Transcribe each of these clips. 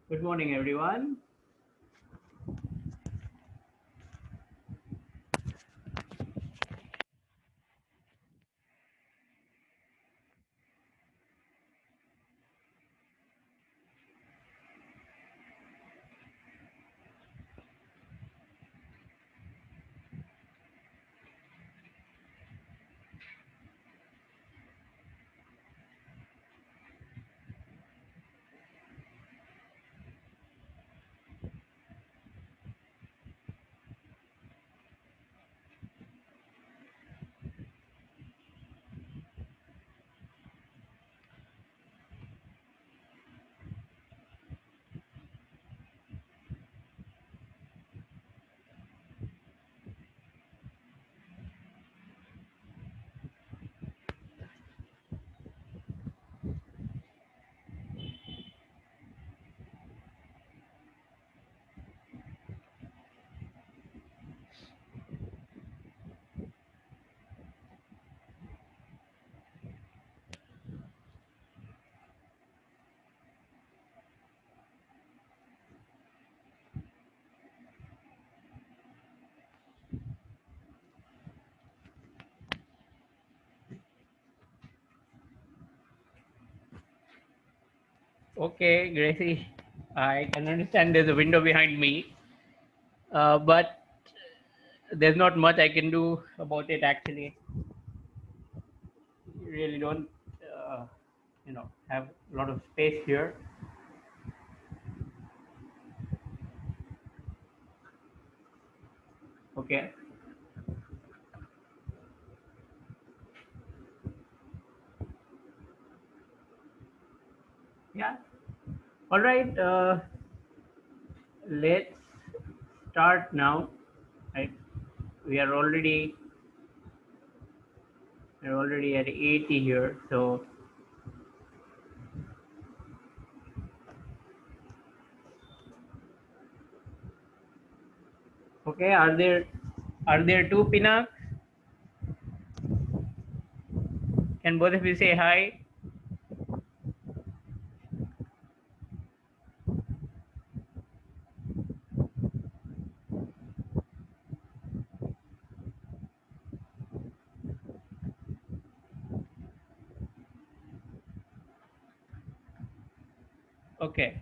Good morning, everyone. Okay, Gracie, I can understand there's a window behind me, but there's not much I can do about it actually. You really don't, have a lot of space here. Okay. Yeah. All right. Let's start now. Right. We are already we're already at 80 here. So okay. Are there two pinups? Can both of you say hi? Okay.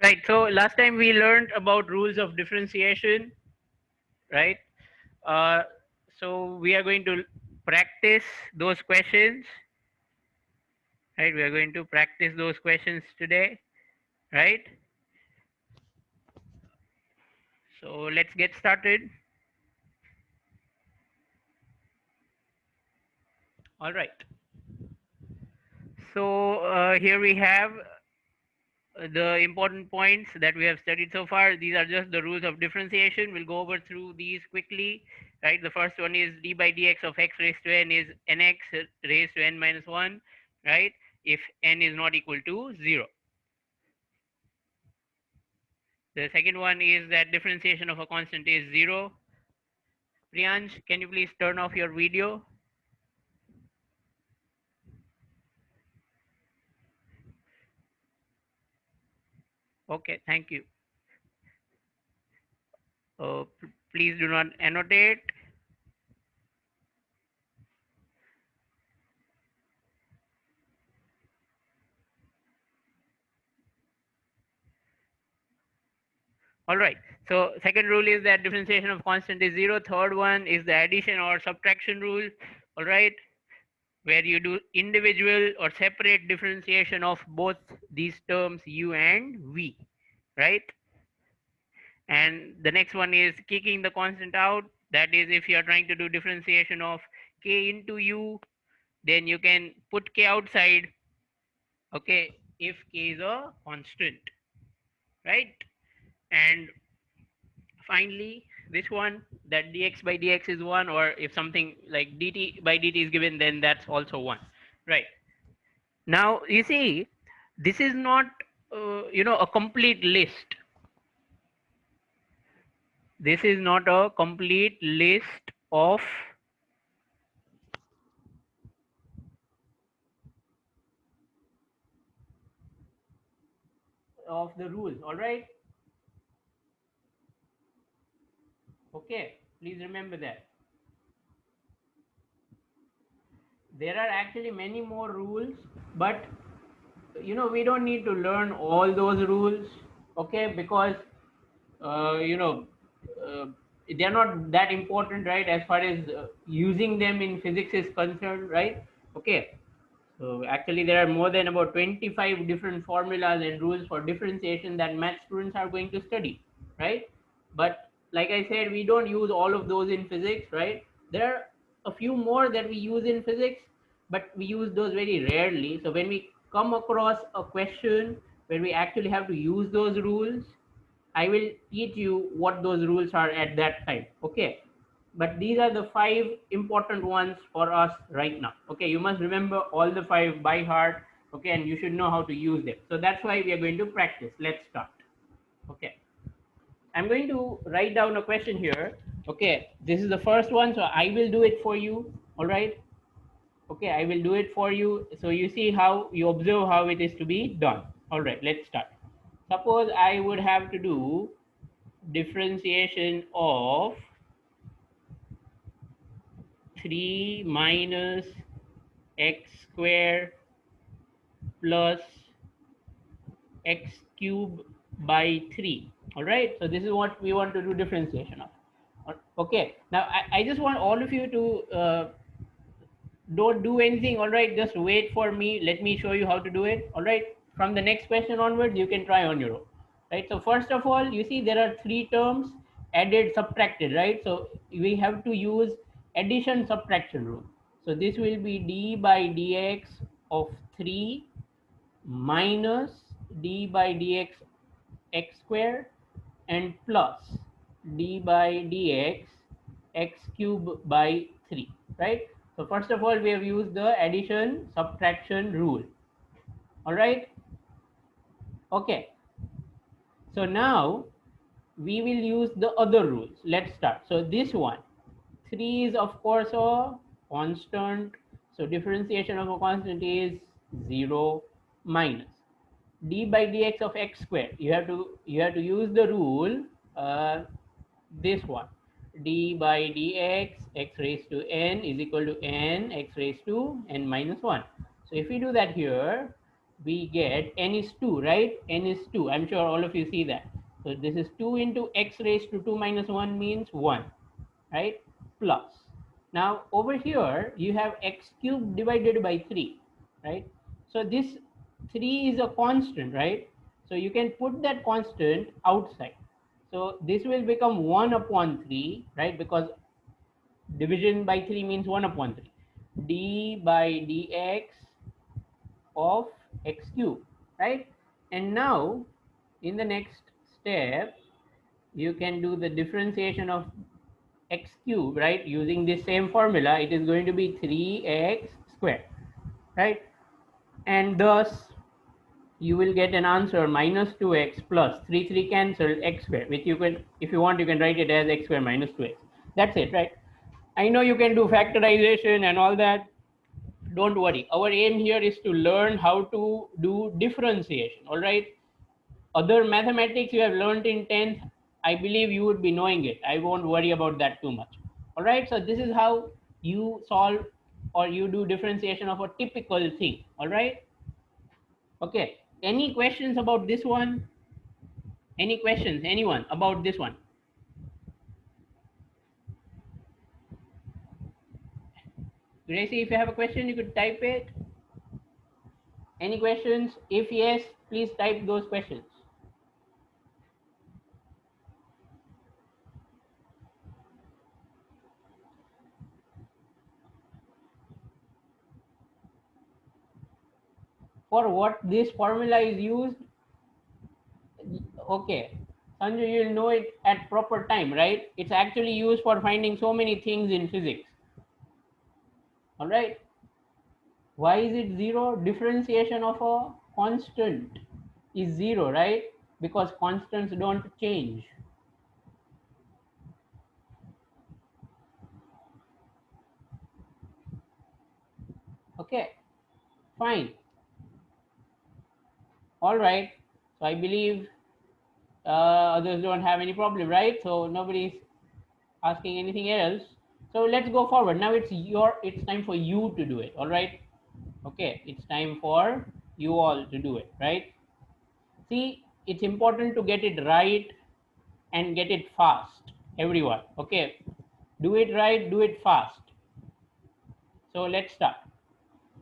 Right. So last time we learned about rules of differentiation, right? Uh, so we are going to practice those questions, right? We are going to practice those questions today, right? So let's get started. All right. So here we have the important points that we have studied so far. These are just the rules of differentiation. We'll go over through these quickly, right? The first one is d by dx of x raised to n is nx raised to n minus 1, right? If n is not equal to 0. The second one is that differentiation of a constant is 0. Priyansh, can you please turn off your video? Okay, thank you. Please do not annotate. All right. So second rule is that differentiation of constant is 0. Third one is the addition or subtraction rule. All right, where you do individual or separate differentiation of both these terms u and v, right? And the next one is kicking the constant out. That is, if you are trying to do differentiation of k into u, then you can put k outside, okay, if k is a constant, right? And finally, this one, that dx by dx is 1, or if something like dt by dt is given, then that's also 1, right? Now you see, This is not a complete list. This is not a complete list of the rules. All right. Okay, please remember that. There are actually many more rules, but we don't need to learn all those rules, okay, because uh, you know uh, they're not that important, right, as far as using them in physics is concerned, right? Okay. So actually there are more than about 25 different formulas and rules for differentiation that math students are going to study, right? But like I said, we don't use all of those in physics, right? There are a few more that we use in physics, but we use those very rarely. So when we come across a question where we actually have to use those rules, I will teach you what those rules are at that time. Okay. But these are the five important ones for us right now. Okay. You must remember all the five by heart. Okay. And you should know how to use them. So that's why we are going to practice. Let's start. Okay. I'm going to write down a question here. Okay. This is the first one. So I will do it for you. All right. Okay. I will do it for you. So you see how you observe how it is to be done. All right. Let's start. Suppose I would have to do differentiation of 3 minus x square plus x cube by 3. All right, so this is what we want to do differentiation of. Okay, now I just want all of you to don't do anything. All right, just wait for me. Let me show you how to do it. All right, from the next question onwards you can try on your own. Right, so first of all, you see there are three terms: added, subtracted, right? So we have to use addition subtraction rule. So this will be d by dx of 3 minus d by dx x square and plus d by dx x cube by 3, right? So first of all, we have used the addition subtraction rule. All right. Okay. So now we will use the other rules. Let's start. So this one, 3 is of course a constant. So differentiation of a constant is 0 minus d by dx of x square. You have to use the rule, uh, this one, d by dx x raised to n is equal to n x raised to n minus 1. So if we do that here, we get n is 2, right? N is 2. I'm sure all of you see that. So this is 2 into x raised to 2 minus 1 means 1, right? Plus. Now over here you have x cubed divided by 3, right? So this 3 is a constant, right? So you can put that constant outside. So this will become 1 upon 3, right? Because division by 3 means 1 upon 3. D by dx of x cube, right? And now in the next step, you can do the differentiation of x cube, right? Using this same formula, it is going to be 3x squared, right? And thus you will get an answer minus 2x plus 3 cancel x squared, which you can, if you want, you can write it as x squared minus 2x. That's it, right? I know you can do factorization and all that. Don't worry. Our aim here is to learn how to do differentiation. All right. Other mathematics you have learned in 10th, I believe you would be knowing it. I won't worry about that too much. All right. So this is how you solve or you do differentiation of a typical thing. All right. Okay. Any questions about this one? Any questions? Anyone about this one? Gracie, if you have a question, you could type it. Any questions? If yes, please type those questions. For what this formula is used, okay, Sanju, you'll know it at proper time, right? It's actually used for finding so many things in physics. All right. Why is it 0? Differentiation of a constant is 0, right? Because constants don't change. Okay, fine. All right. So I believe others don't have any problem, right? So nobody's asking anything else. So let's go forward. Now it's time for you to do it. All right. Okay, it's time for you all to do it, right? See, it's important to get it right and get it fast, everyone. Okay, do it right, do it fast. So let's start.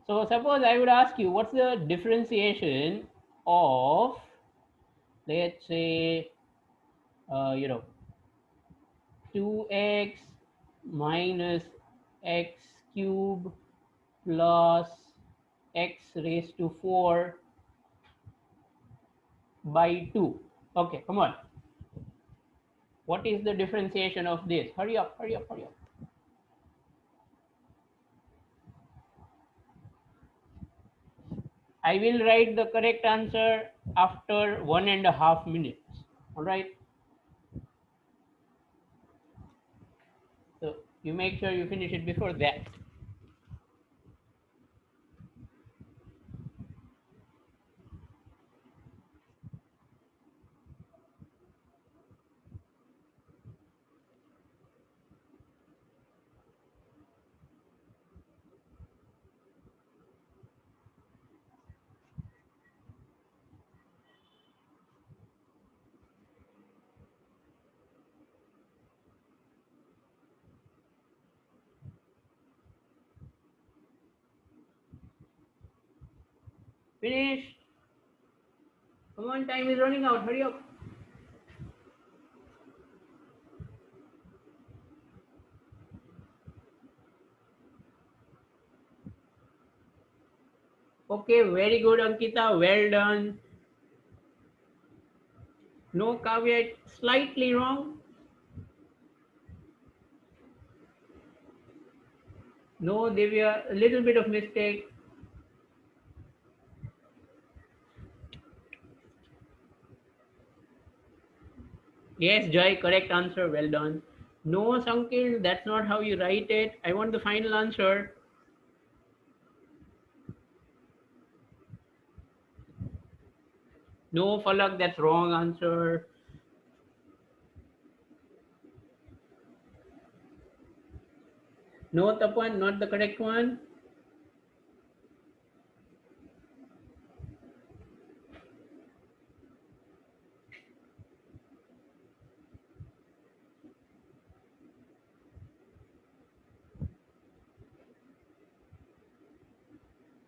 So suppose I would ask you, what's the differentiation of, let's say, 2x minus x cube plus x raised to 4 by 2. Okay, come on. What is the differentiation of this? Hurry up, hurry up, hurry up. I will write the correct answer after 1.5 minutes. All right. So you make sure you finish it before that. Finish. Come on, time is running out. Hurry up. Okay, very good, Ankita. Well done. No, Kavya, slightly wrong. No, Divya, a little bit of mistake. Yes, Joy, correct answer. Well done. No, Sankil, that's not how you write it. I want the final answer. No, Falak, that's wrong answer. No, Tapan, not the correct one.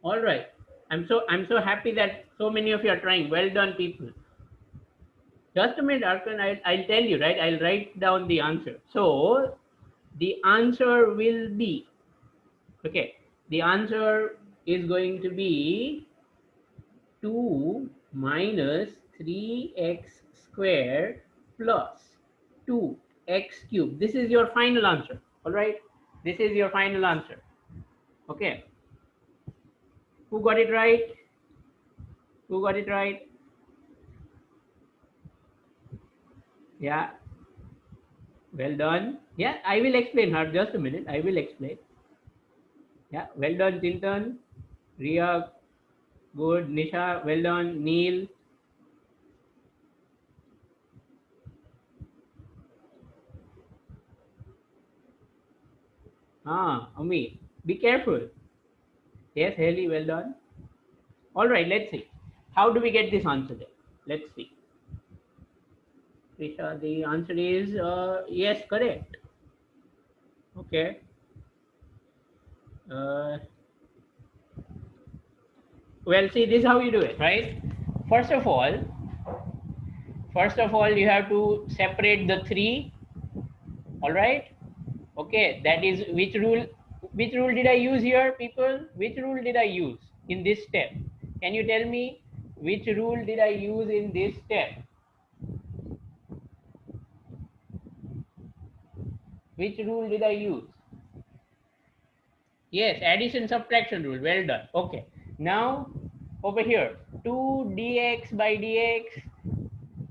All right. I'm so happy that so many of you are trying. Well done, people. Just a minute, Arkan. I'll tell you, right? I'll write down the answer. So the answer will be, okay, the answer is going to be 2 minus 3x squared plus 2x cubed. This is your final answer. All right. This is your final answer. Okay. Who got it right? Who got it right? Yeah. Well done. Yeah, I will explain her. Just a minute. I will explain. Yeah. Well done, Chintan. Ria, good. Nisha, well done. Neil. Ami. Be careful. Yes, Haley, well done. All right, let's see. How do we get this answer then? Let's see. Risha, the answer is yes, correct. Okay. Uh, well, see, this is how you do it, right? First of all, you have to separate the 3. All right. Okay, that is which rule? Which rule did I use here, people? Which rule did I use in this step? Can you tell me which rule did I use in this step? Which rule did I use? Yes, addition subtraction rule. Well done. Okay. Now over here, 2 dx by dx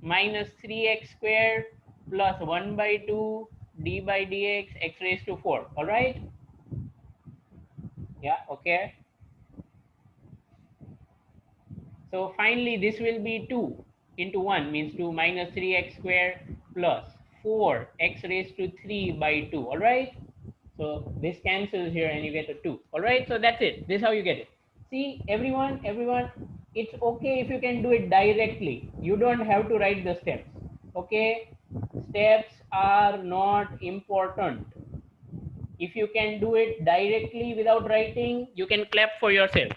minus 3x squared plus 1 by 2 d by dx x raised to 4. All right? Yeah, okay. So finally, this will be 2 into 1 means 2 minus 3x squared plus 4 x raised to 3 by 2. All right? So this cancels here and you get a 2. All right? So that's it. This is how you get it. See, everyone, it's okay if you can do it directly. You don't have to write the steps. Okay? Steps are not important. If you can do it directly without writing, you can clap for yourself.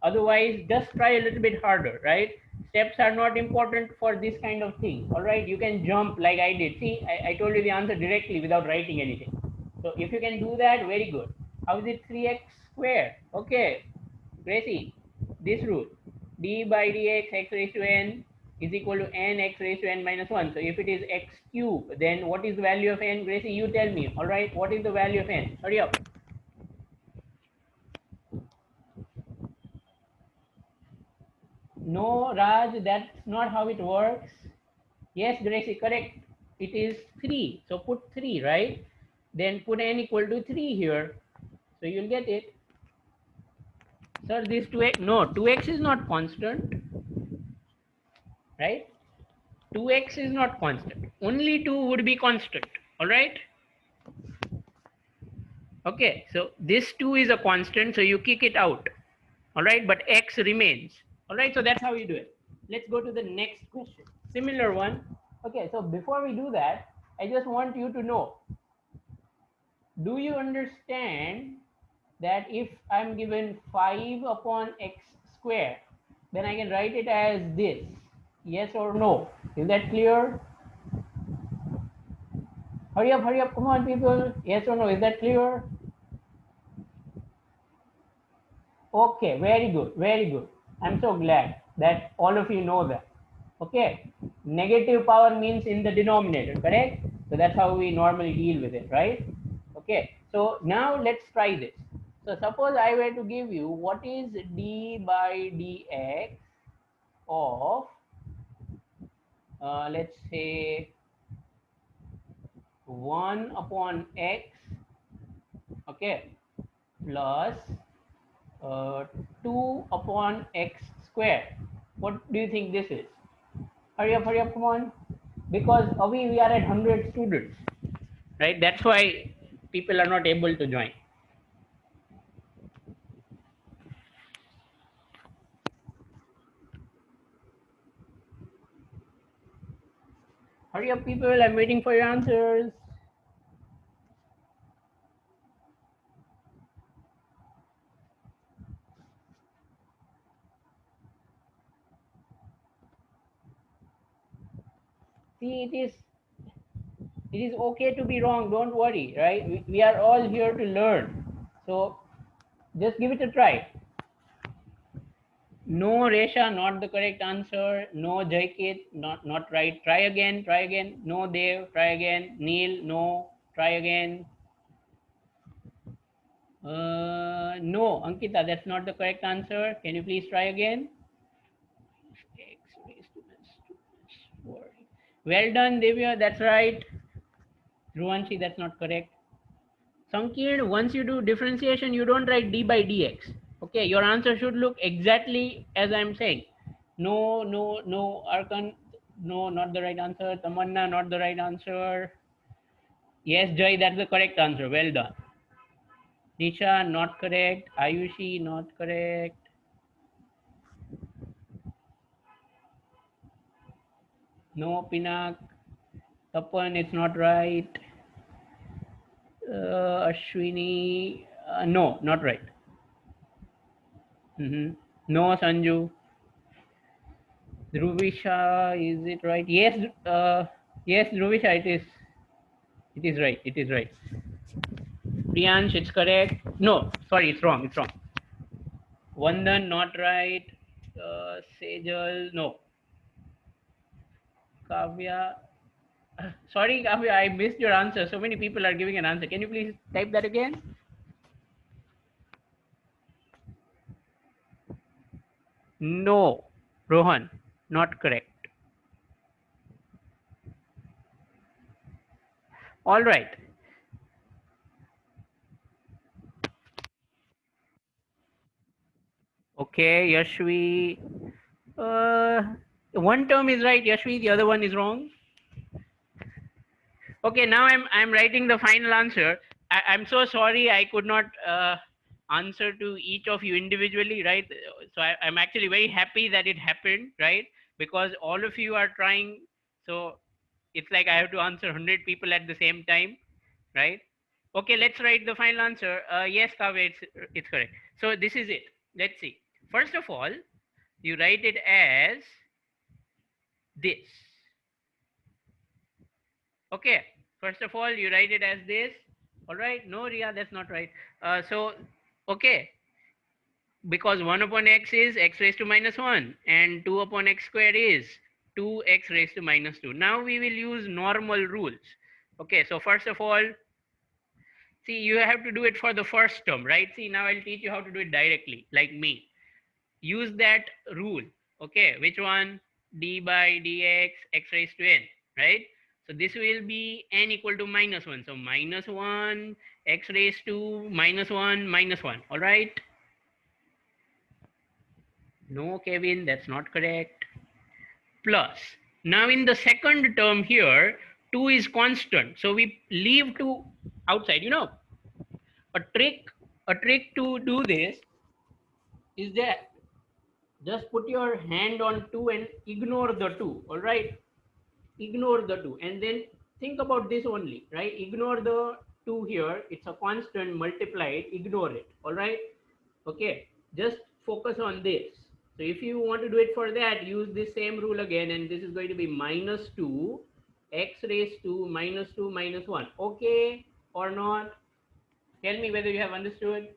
Otherwise, just try a little bit harder, right? Steps are not important for this kind of thing. All right, you can jump like I did. See, I told you the answer directly without writing anything. So if you can do that, very good. How is it 3x squared? Okay, Gracie, this rule, d by dx x raised to n is equal to n x raised to n minus 1. So if it is x cube, then what is the value of n? Gracie, you tell me. All right, what is the value of n? Hurry up. No, Raj, that's not how it works. Yes, Gracie, correct. It is 3. So put 3, right? Then put n equal to 3 here. So you'll get it. Sir, this 2x, no, 2x is not constant, right? 2x is not constant. Only 2 would be constant. All right? Okay, so this 2 is a constant, so you kick it out. All right, but x remains. All right, so that's how you do it. Let's go to the next question. Similar one. Okay, so before we do that, I just want you to know, do you understand that if I'm given 5 upon x square, then I can write it as this? Yes or no? Is that clear? Hurry up, come on people. Yes or no? Is that clear? Okay, very good, very good. I'm so glad that all of you know that. Okay, negative power means in the denominator, correct? So that's how we normally deal with it, right? Okay, so now let's try this. So suppose I were to give you what is d by dx of, let's say 1 upon x, okay, plus 2 upon x square. What do you think this is? Hurry up, come on. Because we are at 100 students, right? That's why people are not able to join. Hurry up, people. I'm waiting for your answers. See, it is okay to be wrong. Don't worry, right? We are all here to learn. So just give it a try. No, Resha, not the correct answer. No, Jaikit, not right. Try again, try again. No, Dev, try again. Neil, no, try again. No, Ankita, that's not the correct answer. Can you please try again? X raised to -4. Well done, Divya, that's right. Dhruvanshi, that's not correct. Sankir, once you do differentiation, you don't write d by dx. Okay, your answer should look exactly as I'm saying. No, no, no, Arkan, no, not the right answer. Tamanna, not the right answer. Yes, Jai, that's the correct answer. Well done. Nisha, not correct. Ayushi, not correct. No, Pinak. Tapan, it's not right. Ashwini, no, not right. No, Sanju. Dhruvisha, is it right? Yes, yes, Dhruvisha, it is. It is right. It is right. Priyansh, it's correct. No, sorry, it's wrong. It's wrong. Vandan, not right. Sejal, no. Kavya, sorry, Kavya, I missed your answer. So many people are giving an answer. Can you please type that again? No. Rohan, not correct. All right. Okay, Yashvi. One term is right, Yashvi. The other one is wrong. Okay, now I'm writing the final answer. I'm so sorry I could not answer to each of you individually, right? So I'm actually very happy that it happened, right? Because all of you are trying. So it's like I have to answer 100 people at the same time, right? Okay, let's write the final answer. Yes, Kaveh, it's correct. So this is it. Let's see. First of all, you write it as this. Okay, first of all, you write it as this. All right, no, Ria, that's not right. Okay, because 1 upon x is x raised to minus 1 and 2 upon x square is 2x raised to minus 2. Now we will use normal rules. Okay, so first of all, see, you have to do it for the first term, right? See, now I'll teach you how to do it directly, like me. Use that rule. Okay, which one? D by dx x raised to n, right? So this will be n equal to minus 1. So minus 1 x raised to minus 1 minus 1. All right? No, Kevin, that's not correct. Plus. Now in the second term here, 2 is constant. So we leave 2 outside. A trick, a trick to do this is that just put your hand on 2 and ignore the 2. All right? Ignore the 2 and then think about this only, right? Ignore the 2 here, it's a constant, multiplied, ignore it. All right, okay, just focus on this. So if you want to do it for that, use this same rule again, and this is going to be minus 2 x raised to minus 2 minus 1. Okay or not? Tell me whether you have understood.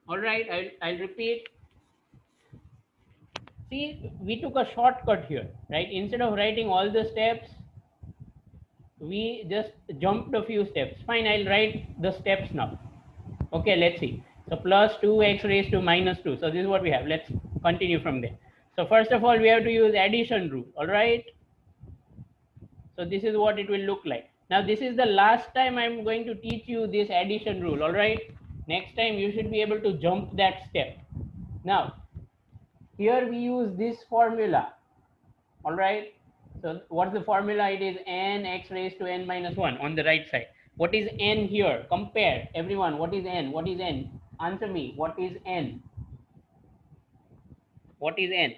All right, I'll repeat. See, we took a shortcut here, right? Instead of writing all the steps, we just jumped a few steps. Fine, I'll write the steps now. Okay, let's see. So plus 2x raised to minus 2. So this is what we have. Let's continue from there. So first of all, we have to use addition rule. All right. So this is what it will look like. Now this is the last time I'm going to teach you this addition rule. All right. Next time you should be able to jump that step. Now here we use this formula. All right. So what's the formula? It is n x raised to n minus 1 on the right side. What is n here? Compare. Everyone, what is n? What is n? Answer me. What is n? What is n?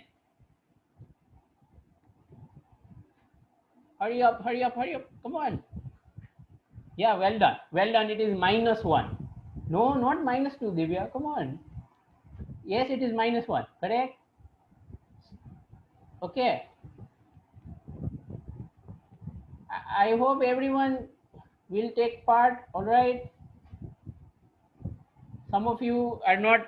Hurry up, hurry up, hurry up. Come on. Yeah, well done. Well done. It is minus 1. No, not minus 2, Divya. Come on. Yes, it is minus 1. Correct? Okay. I hope everyone will take part. All right. Some of you are not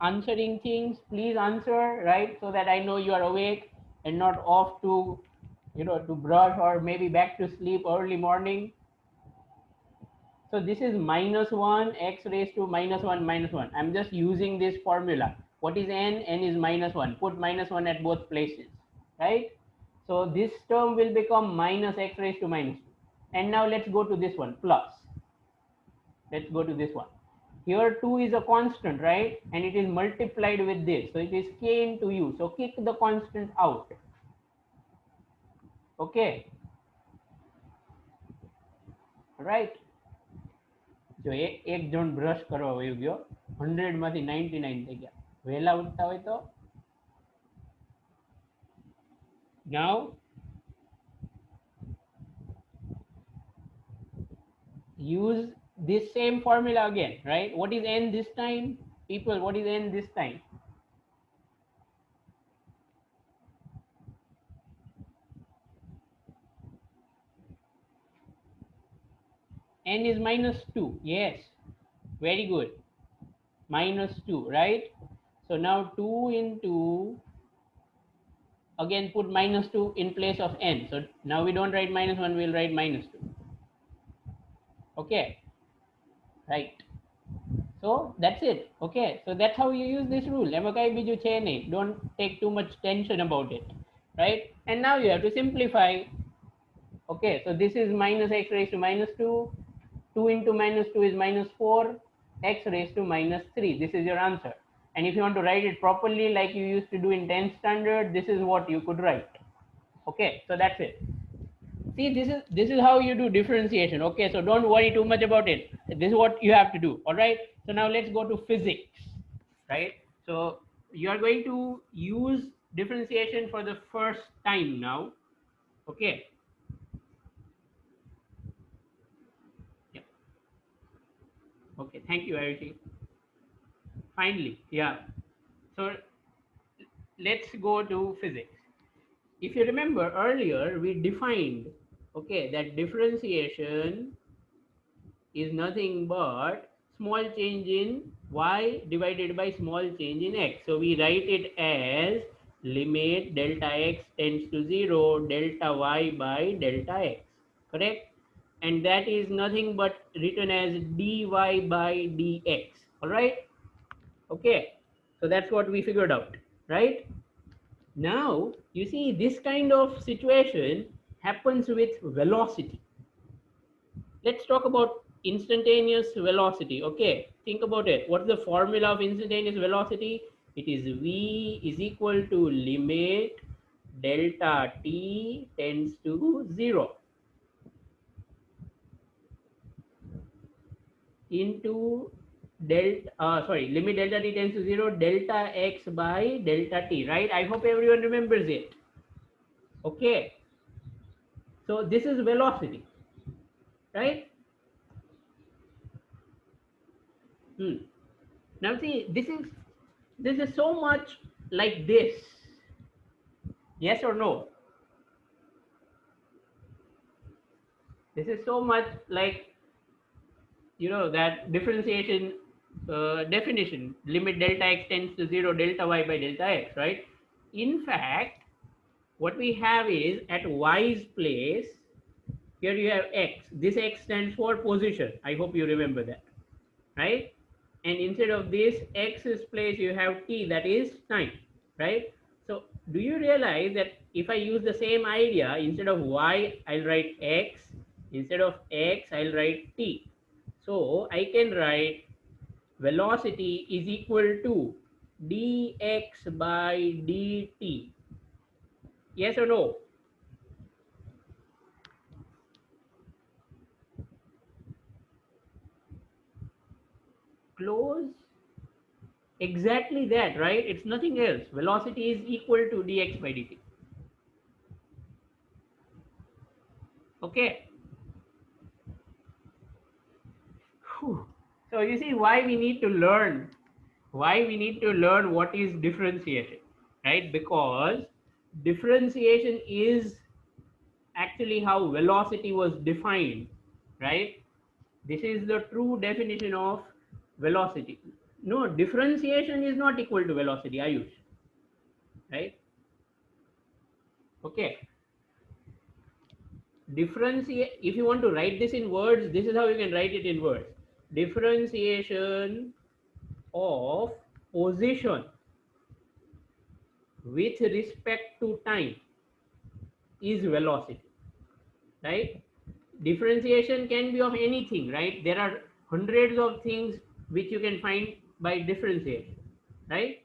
answering things. Please answer, right? So that I know you are awake and not off to, to brush or maybe back to sleep early morning. So this is minus 1 x raised to minus 1 minus 1. I'm just using this formula. What is n? N is minus 1. Put minus 1 at both places, right? So this term will become minus x raised to minus 2. And now let's go to this one, plus. Let's go to this one. Here 2 is a constant, right? And it is multiplied with this. So it is k into u. So kick the constant out. Okay. Right? જો એક જણ brush કરવા વયો ગયો 100 માંથી 99 થઈ ગયા વહેલા ઉઠતા હોય તો now use this same formula again, right? What is n this time, people? What is n this time? N is minus 2. Yes, very good. Minus 2, right? So now 2 into, again put minus 2 in place of n. So now we don't write minus 1, we'll write minus 2. Okay, right. So that's it. Okay, so that's how you use this rule. Don't take too much tension about it, right? And now you have to simplify. Okay, so this is minus x raised to minus 2. 2 into minus 2 is minus 4. X raised to minus 3. This is your answer. And if you want to write it properly like you used to do in 10th standard, this is what you could write. Okay, so that's it. See, this is how you do differentiation. Okay, so don't worry too much about it. This is what you have to do. All right, so now let's go to physics, right? So you are going to use differentiation for the first time now. Okay. Yeah. Okay, thank you, Arishi. Finally, yeah. So let's go to physics. If you remember earlier, we defined, okay, that differentiation is nothing but small change in y divided by small change in x. So we write it as limit delta x tends to 0 delta y by delta x, correct? And that is nothing but written as dy by dx. All right, okay, so that's what we figured out, right? Now you see this kind of situation happens with velocity. Let's talk about instantaneous velocity. Okay, think about it. What's the formula of instantaneous velocity? It is v is equal to limit delta t tends to 0 into limit delta t tends to 0 delta x by delta t, right? I hope everyone remembers it. Okay, so this is velocity, right? Hmm. Now see, this is so much like this. Yes or no? This is so much like, that differentiation definition, limit delta x tends to 0 delta y by delta x, right? In fact, what we have is at y's place, here you have x. This x stands for position. I hope you remember that, right? And instead of this x's place, you have t, that is time, right? So do you realize that if I use the same idea, instead of y, I'll write x, instead of x, I'll write t. So I can write velocity is equal to dx by dt. Yes or no? Close. Exactly that, right? It's nothing else. Velocity is equal to dx by dt. Okay. Whew. So you see why we need to learn what is differentiation, right? Because differentiation is actually how velocity was defined, right? This is the true definition of velocity. No, differentiation is not equal to velocity, Ayush, right? Okay. Differentiate, if you want to write this in words, this is how you can write it in words. Differentiation of position with respect to time is velocity, right? Differentiation can be of anything, right? There are hundreds of things which you can find by differentiation, right?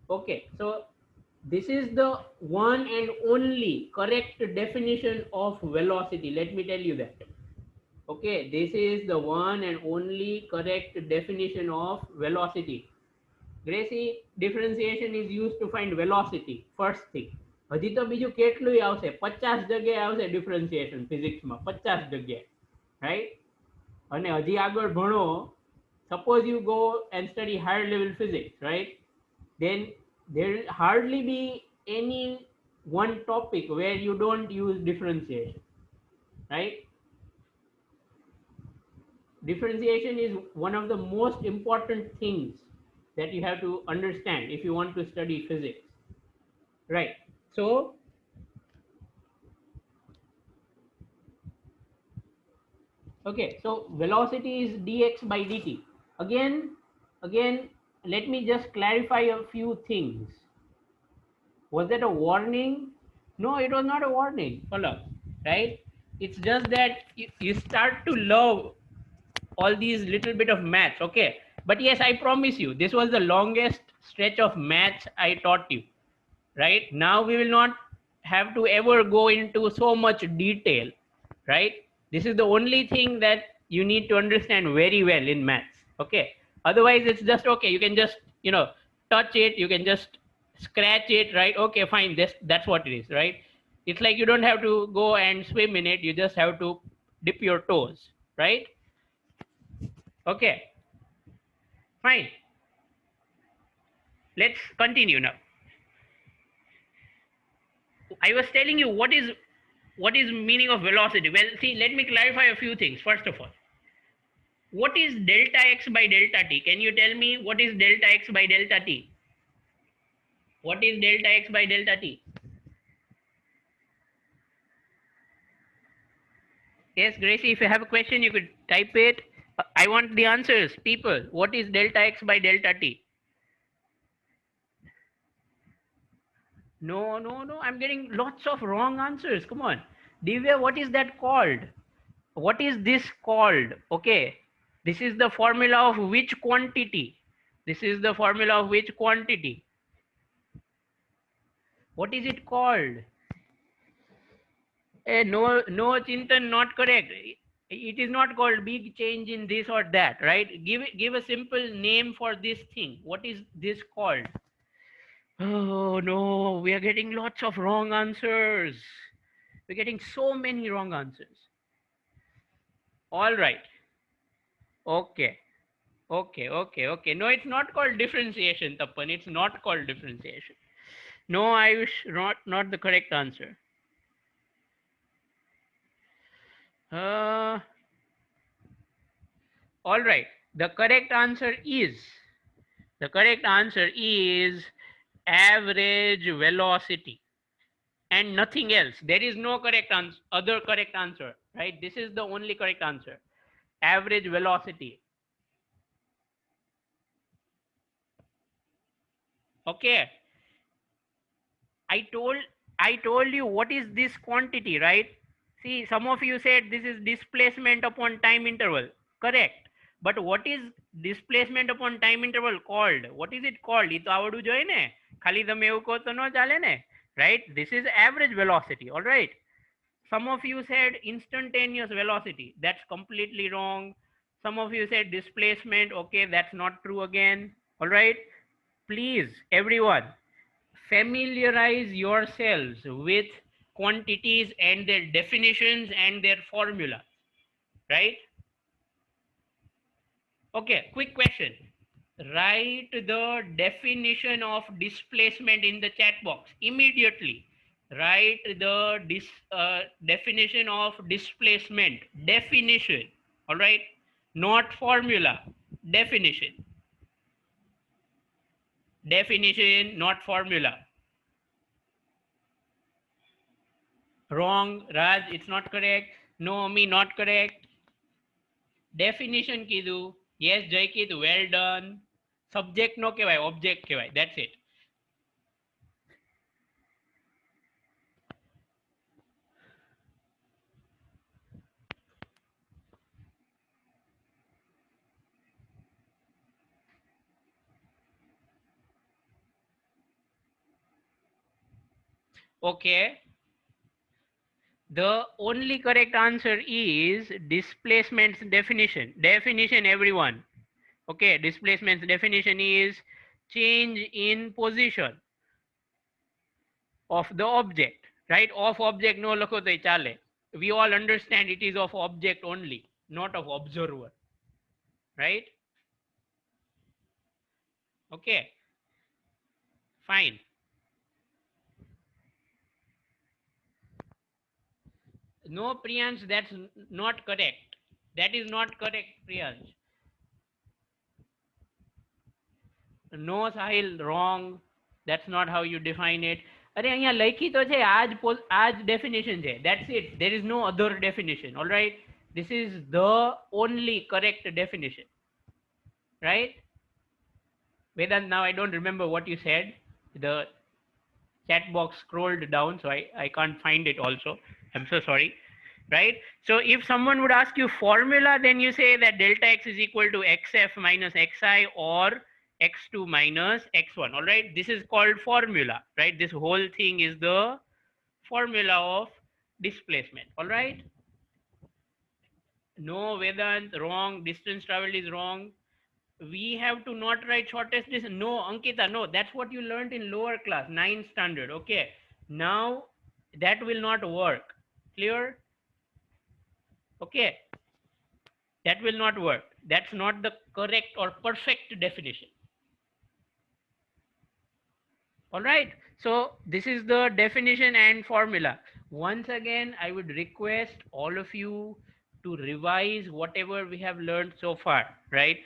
Okay, so this is the one and only correct definition of velocity. Let me tell you that. Okay, this is the one and only correct definition of velocity. Gracie, differentiation is used to find velocity, first thing. હજી તો બીજું કેટલું આવશે, 50 જગ્યાએ આવશે differentiation ફિઝિક્સમાં, 50 જગ્યાએ, right? અને હજી આગળ ભણો, suppose you go and study higher level physics, right? Then there will hardly be any one topic where you don't use differentiation, right? Differentiation is one of the most important things that you have to understand if you want to study physics, right? So Okay, so velocity is dx by dt. Again, let me just clarify a few things. Was that a warning? No, it was not a warning. Follow, right? It's just that you start to love all these little bit of maths. Okay, but yes, I promise you, this was the longest stretch of maths I taught you. Right now, we will not have to ever go into so much detail. Right, this is the only thing that you need to understand very well in maths. Okay, otherwise it's just okay, you can just touch it, you can just scratch it, right? Okay, fine, that's what it is, right? It's like you don't have to go and swim in it, you just have to dip your toes, right? Okay, fine, let's continue now. I was telling you what is meaning of velocity. Well, see, let me clarify a few things. First of all, what is delta x by delta t? Can you tell me what is delta x by delta t? What is delta x by delta t? Yes, Gracie, if you have a question, you could type it. I want the answers, people. What is delta x by delta t? No, no, no. I'm getting lots of wrong answers. Come on. Divya, what is that called? What is this called? Okay. This is the formula of which quantity? This is the formula of which quantity? What is it called? No, no, Chintan, not correct. It is not called big change in this or that, right? Give a simple name for this thing. What is this called? Oh no, we are getting lots of wrong answers. We're getting so many wrong answers. All right. Okay. Okay. No, it's not called differentiation, Tappan. It's not called differentiation. No, Ayush, not the correct answer. Uh, all right. The correct answer is average velocity and nothing else. There is no correct answer, other correct answer, right? This is the only correct answer. Average velocity. Okay. I told I told you what is this quantity, right? See, some of you said this is displacement upon time interval. Correct. But what is displacement upon time interval called? What is it called? એ તો આવડવું જોઈએ ને. ખાલી તમે એવું કહો તો ન ચાલે ને. Right? This is average velocity. All right. Some of you said instantaneous velocity. That's completely wrong. Some of you said displacement. Okay, that's not true again. All right. Please, everyone, familiarize yourselves with quantities and their definitions and their formulas, right? Okay, quick question. Write the definition of displacement in the chat box immediately. Write the definition of displacement. Definition, all right? Not formula, definition. Definition, not formula. Wrong, Raj, it's not correct. No, me, not correct. Definition કીધું. Yes, Jay કીધું. Well done. Subject no કહેવાય, object કહેવાય. That's it. Okay. The only correct answer is displacement's definition. Definition, everyone. Okay, displacement's definition is change in position of the object, right? Of object no લખો તો ચાલે. We all understand it is of object only, not of observer, right? Okay, fine. No, Priyansh, that's not correct. That is not correct, Priyansh. No, Sahil, wrong. That's not how you define it. અરે અહીંયા લખી તો છે આ જ definition છે. That's it. There is no other definition. All right. This is the only correct definition, right? Vedant, now I don't remember what you said. The chat box scrolled down, so I can't find it also. I'm so sorry. Right? So if someone would ask you formula, then you say that delta x is equal to xf minus xi or x2 minus x1. All right? This is called formula, right? This whole thing is the formula of displacement. All right? No, Vedant, wrong. Distance traveled is wrong. We have to not write shortest distance. No, Ankita, no. That's what you learned in lower class, 9th standard. Okay. Now that will not work. Clear? Okay. That will not work. That's not the correct or perfect definition. All right. So this is the definition and formula. Once again, I would request all of you to revise whatever we have learned so far, right?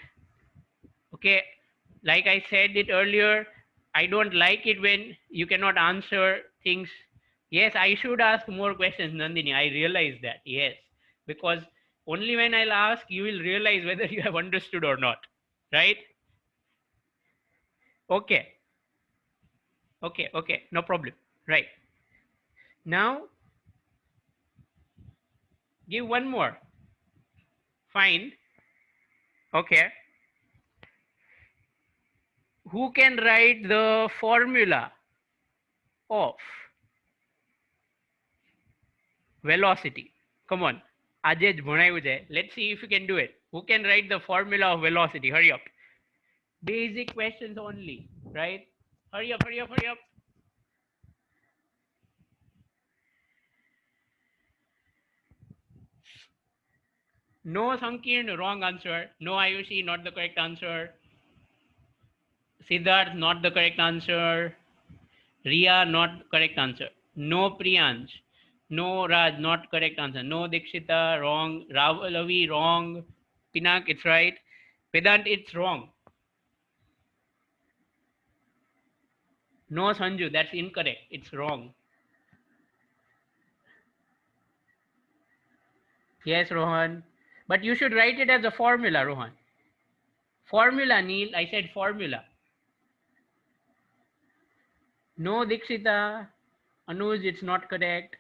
Okay. Like I said it earlier, I don't like it when you cannot answer things. Yes, I should ask more questions, Nandini. I realize that. Yes. Because only when I'll ask, you will realize whether you have understood or not. Right? Okay. Okay. Okay. No problem. Right. Now, give one more. Find. Okay. Who can write the formula of velocity? Come on. આજે જ ભણાવ્યું છે. Let's see if you can do it. Who can write the formula of velocity? Hurry up. Basic questions only, right? Hurry up, hurry up, hurry up. No, Sankirn, wrong answer. No, Ayushi, not the correct answer. Siddharth, not the correct answer. Ria, not correct answer. No, Priyansh. No, Raj, not correct answer. No, Dikshita, wrong. Ravi, wrong. Pinak, it's right. Vedant, it's wrong. No, Sanju, that's incorrect. It's wrong. Yes, Rohan. But you should write it as a formula, Rohan. Formula, Neil. I said formula. No, Dikshita. Anuj, it's not correct.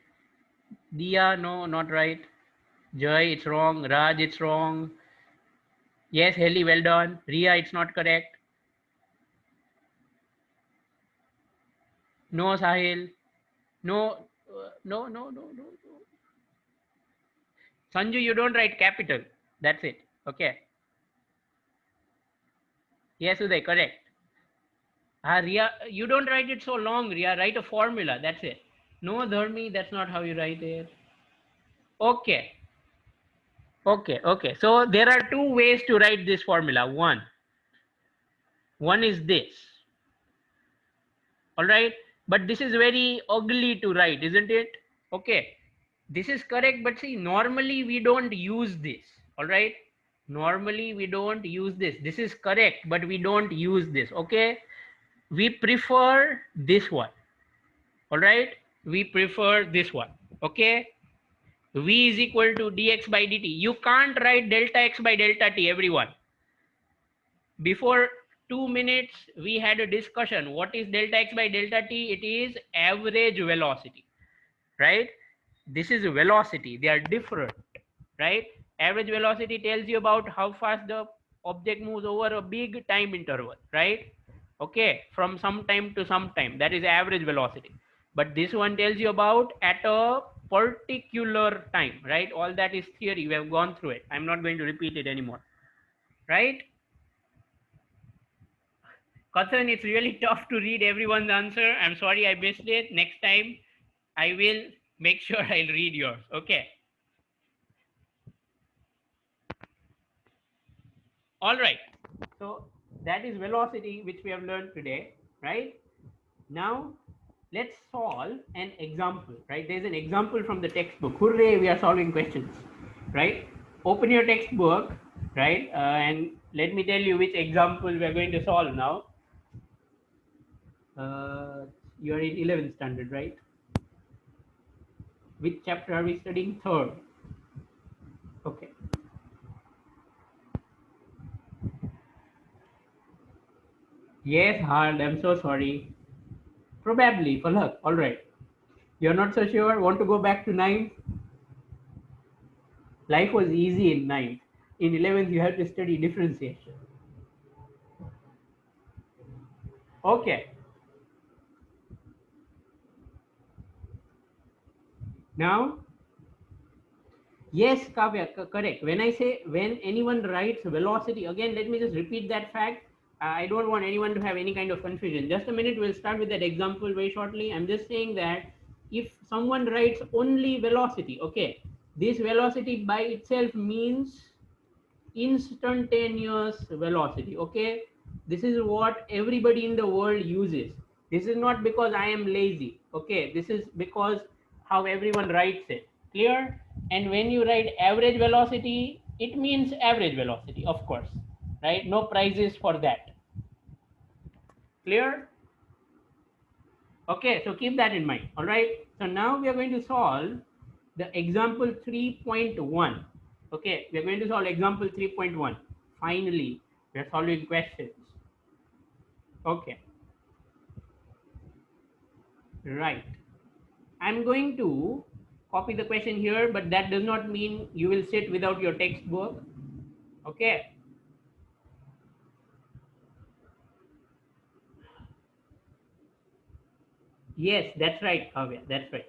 Dia, no, not right. Jai, it's wrong. Raj, it's wrong. Yes, Heli, well done. Ria, it's not correct. No, Sahil. No, no, no, no, no, no. Sanju, you don't write capital. That's it. Okay. Yes, Uday, correct. Ria, you don't write it so long, Ria. Write a formula. That's it. No, Dharmi, that's not how you write it. Okay. Okay, okay. So there are two ways to write this formula. One is this. All right. But this is very ugly to write, isn't it? Okay. This is correct, but see, normally we don't use this. All right. Normally we don't use this. This is correct, but we don't use this. Okay. We prefer this one. All right. We prefer this one. Okay. V is equal to dx by dt. You can't write delta x by delta t, everyone. Before 2 minutes, we had a discussion. What is delta x by delta t? It is average velocity, right? This is velocity. They are different, right? Average velocity tells you about how fast the object moves over a big time interval, right? Okay, from some time to some time. That is average velocity. But this one tells you about at a particular time, right? All that is theory. We have gone through it. I'm not going to repeat it anymore, right? Kathan, it's really tough to read everyone's answer. I'm sorry I missed it. Next time, I will make sure I'll read yours. Okay. All right. So that is velocity, which we have learned today, right? Now, let's solve an example, right? There's an example from the textbook. Hooray, we are solving questions, right? Open your textbook, right? And let me tell you which example we are going to solve now. You are in 11th standard, right? Which chapter are we studying? Third. Okay. Yes, hard. I'm so sorry. Probably for luck. All right. You're not so sure. Want to go back to ninth? Life was easy in ninth. In 11th, you have to study differentiation. Okay. Now, yes, Kavya, correct. When I say when anyone writes velocity, again, let me just repeat that fact. I don't want anyone to have any kind of confusion. Just a minute, we'll start with that example very shortly. I'm just saying that if someone writes only velocity, okay, this velocity by itself means instantaneous velocity. Okay, this is what everybody in the world uses. This is not because I am lazy. Okay, this is because how everyone writes it. Clear? And when you write average velocity, it means average velocity, of course, right? No prizes for that. Clear? Okay, so keep that in mind. All right, so now we are going to solve the example 3.1. Okay, we are going to solve example 3.1. Finally, we are solving questions. Okay, right. I'm going to copy the question here, but that does not mean you will sit without your textbook. Okay, yes, that's right, Kavya, that's right.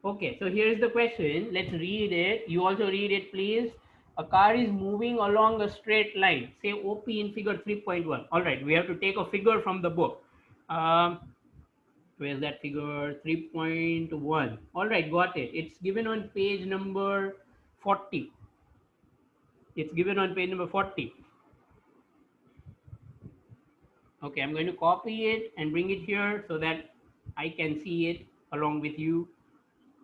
Okay, so here's the question. Let's read it. You also read it, please. A car is moving along a straight line. Say OP in figure 3.1. All right, we have to take a figure from the book. Um, where's that figure? 3.1. All right, got it. It's given on page number 40. It's given on page number 40. Okay, I'm going to copy it and bring it here so that I can see it along with you.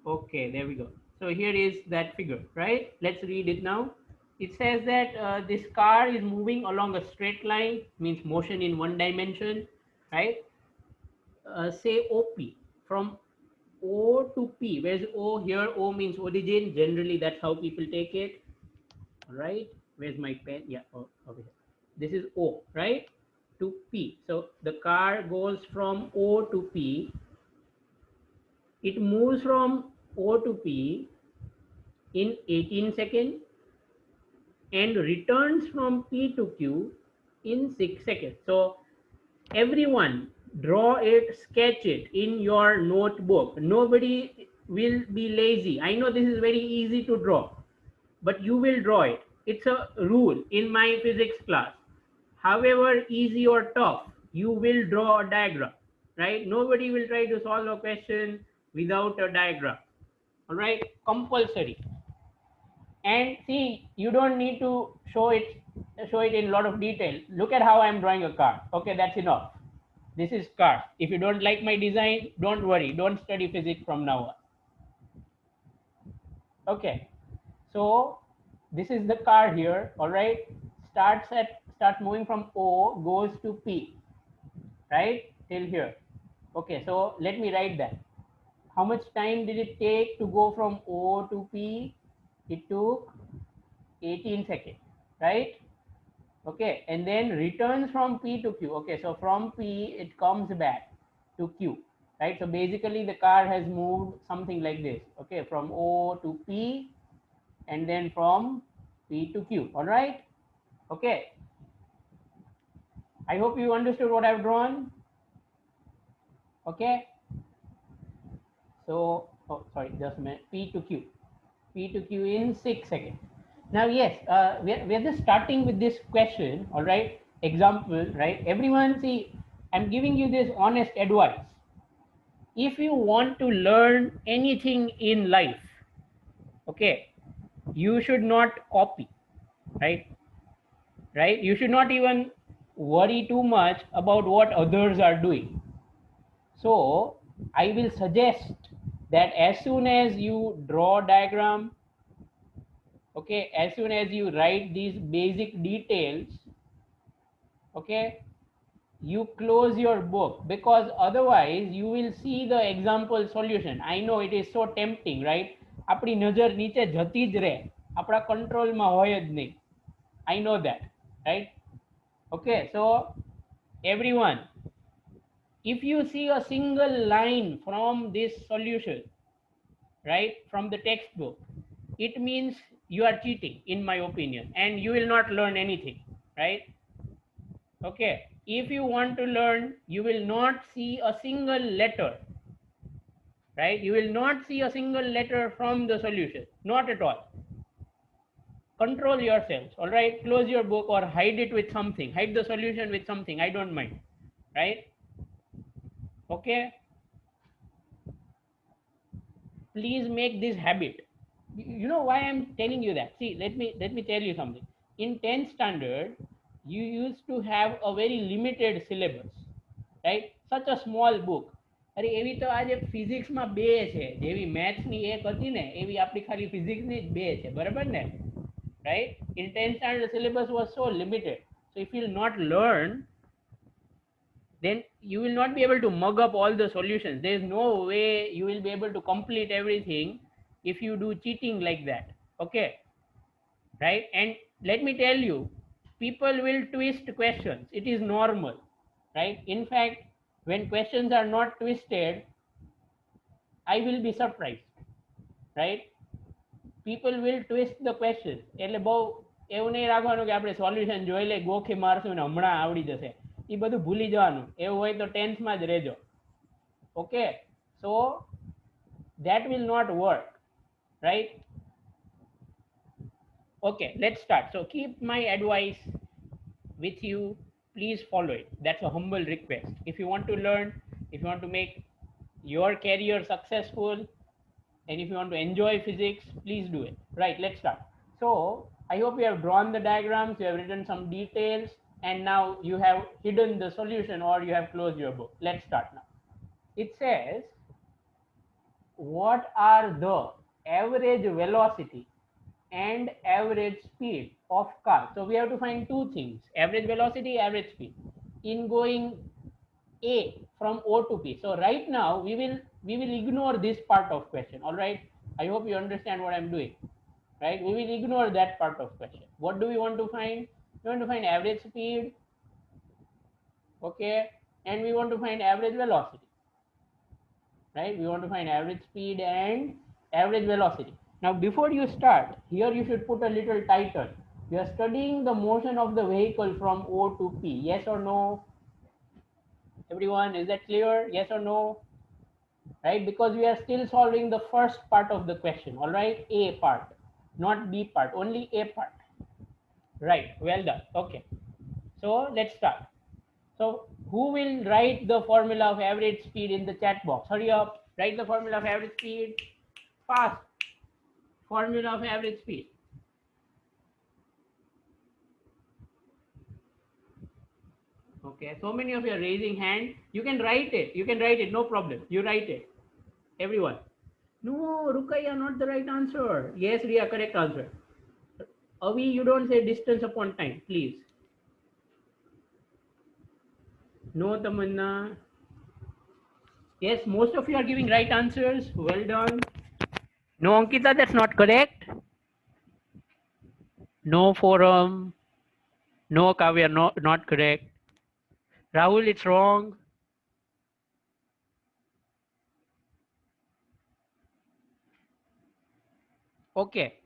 Okay, there we go. So here is that figure, right? Let's read it now. It says that this car is moving along a straight line, means motion in one dimension, right? Say OP from O to P. Where's O here? O means origin. Generally, that's how people take it, right? Where's my pen? Yeah, oh, over here. This is O, right? To P. So the car goes from O to P. It moves from O to P in 18 seconds and returns from P to Q in 6 seconds. So everyone draw it, sketch it in your notebook. Nobody will be lazy. I know this is very easy to draw, but you will draw it. It's a rule in my physics class. However easy or tough, you will draw a diagram, right? Nobody will try to solve a question without a diagram. All right, compulsory. And see, you don't need to show it in a lot of detail. Look at how I'm drawing a car. Okay, that's enough. This is car. If you don't like my design, don't worry, don't study physics from now on. Okay, so this is the car here. All right, starts moving from O, goes to P, right, till here. Okay, so let me write that. How much time did it take to go from O to P? It took 18 seconds, right? Okay, and then returns from P to Q. Okay, so from P it comes back to Q, right? So basically the car has moved something like this. Okay, from O to P and then from P to Q. All right. Okay, I hope you understood what I've drawn. Okay, so oh sorry, just a minute. P to Q, P to Q in 6 seconds. Now yes, we're just starting with this question. All right, example, right? Everyone, see, I'm giving you this honest advice. If you want to learn anything in life, okay, you should not copy, right? Right, you should not even worry too much about what others are doing. So I will suggest that as soon as you draw diagram, okay, as soon as you write these basic details, okay, you close your book, because otherwise you will see the example solution. I know it is so tempting, right? આપણી નજર નીચે જતી જ રહે, આપણા કંટ્રોલમાં હોય જ નહીં. I know that, right? Okay, so everyone, if you see a single line from this solution, right, from the textbook, it means you are cheating, in my opinion, and you will not learn anything, right? Okay, if you want to learn, you will not see a single letter, right? You will not see a single letter from the solution, not at all. Control yourselves, all right? Close your book or hide it with something, hide the solution with something, I don't mind, right? Okay, please make this habit. You know why I'm telling you that? See, let me tell you something. In 10th standard, you used to have a very limited syllabus, right? Such a small book. અરે એવી તો આજે ફિઝિક્સમાં બે છે, જેવી મેથ્સની એક હતી ને એવી આપણી ખાલી ફિઝિક્સની જ બે છે, બરાબર ને? Right? In 10th standard, the syllabus was so limited. So if you will not learn, then you will not be able to mug up all the solutions. There is no way you will be able to complete everything if you do cheating like that. Okay, right? And let me tell you, people will twist questions. It is normal, right? In fact, when questions are not twisted, I will be surprised, right? People will twist the questions. એટલે બહુ એવું નહીં રાખવાનું કે આપણે solution જોઈ લે, ગોખી મારશું ને હમણાં આવડી જશે. એ બધું ભૂલી જવાનું. એવું હોય તો 10th માં જ રહેજો. Okay, so that will not work, right? Okay, let's start. So keep my advice with you, please follow it. That's a humble request. If you want to learn, if you want to make your career successful, and if you want to enjoy physics, please do it. Right, let's start. So I hope you have drawn the diagrams, you have written some details, and now you have hidden the solution or you have closed your book. Let's start now. It says, what are the average velocity and average speed of car? So we have to find two things: average velocity, average speed, in going A from O to P. So right now we will ignore this part of question. All right, I hope you understand what I'm doing, right? We will ignore that part of question. What do we want to find? We want to find average speed, okay, and we want to find average velocity, right? We want to find average speed and average velocity. Now before you start, here you should put a little title. You are studying the motion of the vehicle from O to P. Yes or no? Everyone, is that clear? Yes or no? Right, because we are still solving the first part of the question. All right, A part, not B part, only A part. Right, well done. Okay, so let's start. So who will write the formula of average speed in the chat box? Hurry up, write the formula of average speed fast. Formula of average speed. Okay, so many of you are raising hand. You can write it, no problem. You write it, everyone. No, Rukaya, not the right answer. Yes, Ria, correct answer. Avi, you don't say distance upon time, please. No, Tamanna. Yes, most of you are giving right answers. Well done. No, Ankita, that's not correct. No, Forum. No, Kavya, no, not correct. Rahul, it's wrong. Okay.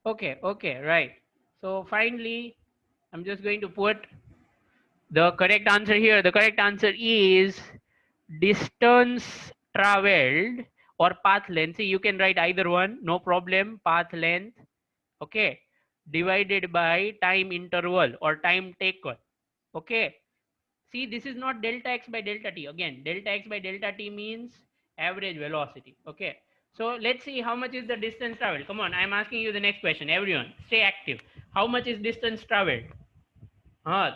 Okay, right. So finally, I'm just going to put the correct answer here. The correct answer is distance traveled or path length. See, you can write either one, no problem. Path length, okay, divided by time interval or time taken. Okay, see, this is not delta x by delta t. Again, delta x by delta t means average velocity. Okay, so let's see how much is the distance traveled. Come on, I'm asking you the next question. Everyone, stay active. How much is distance traveled?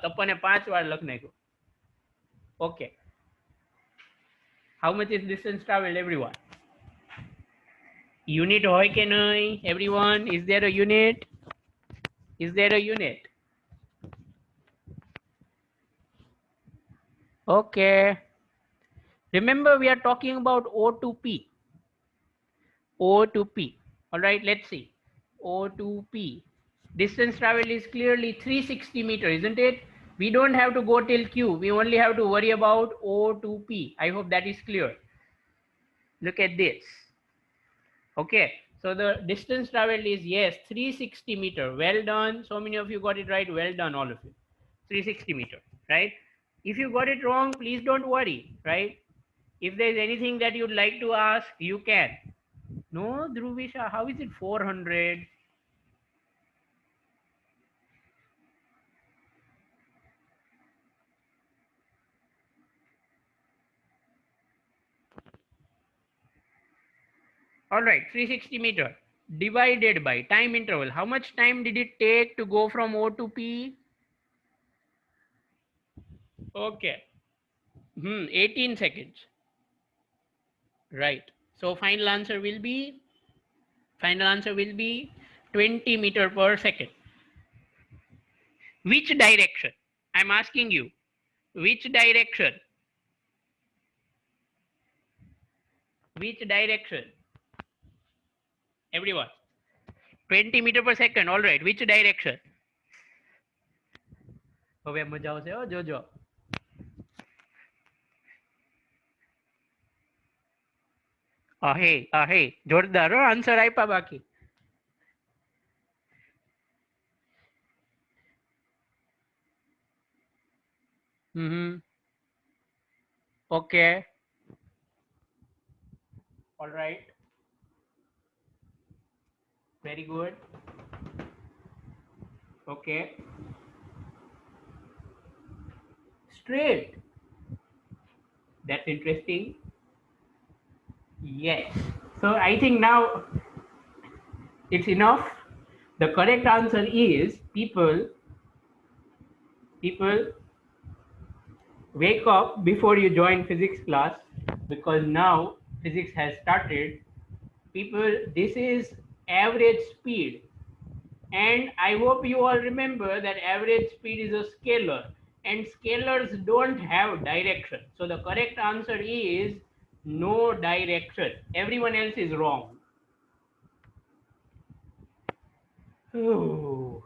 તપ્પને 5 વાર લખ નાખ્યું. Okay, how much is distance traveled, everyone? Unit hoy ke nahi? Everyone, is there a unit? Is there a unit? Okay. Remember, we are talking about O to P. O to P. All right, let's see. O to P. Distance traveled is clearly 360 meter, isn't it? We don't have to go till Q. We only have to worry about O to P. I hope that is clear. Look at this. Okay, so the distance traveled is, yes, 360 meter. Well done. So many of you got it right. Well done, all of you. 360 meter, right? If you got it wrong, please don't worry, right? If there is anything that you'd like to ask, you can. No, Dhruvisha, how is it 400? All right, 360 meter divided by time interval. How much time did it take to go from O to P? Okay. 18 seconds. Right. So final answer will be 20 meter per second. Which direction? I'm asking you. Which direction? Which direction? Everyone. 20 meter per second. All right. Which direction? હવે મજા આવશે હો જોજો. હે જોરદાર હો answer આપ્યા બાકી. Okay. All right. Very good. Okay. Straight. That's interesting. Yes. So I think now it's enough. The correct answer is people wake up before you join physics class, because now physics has started. People, this is average speed, and I hope you all remember that average speed is a scalar, and scalars don't have direction. So the correct answer is no direction. Everyone else is wrong. Oh.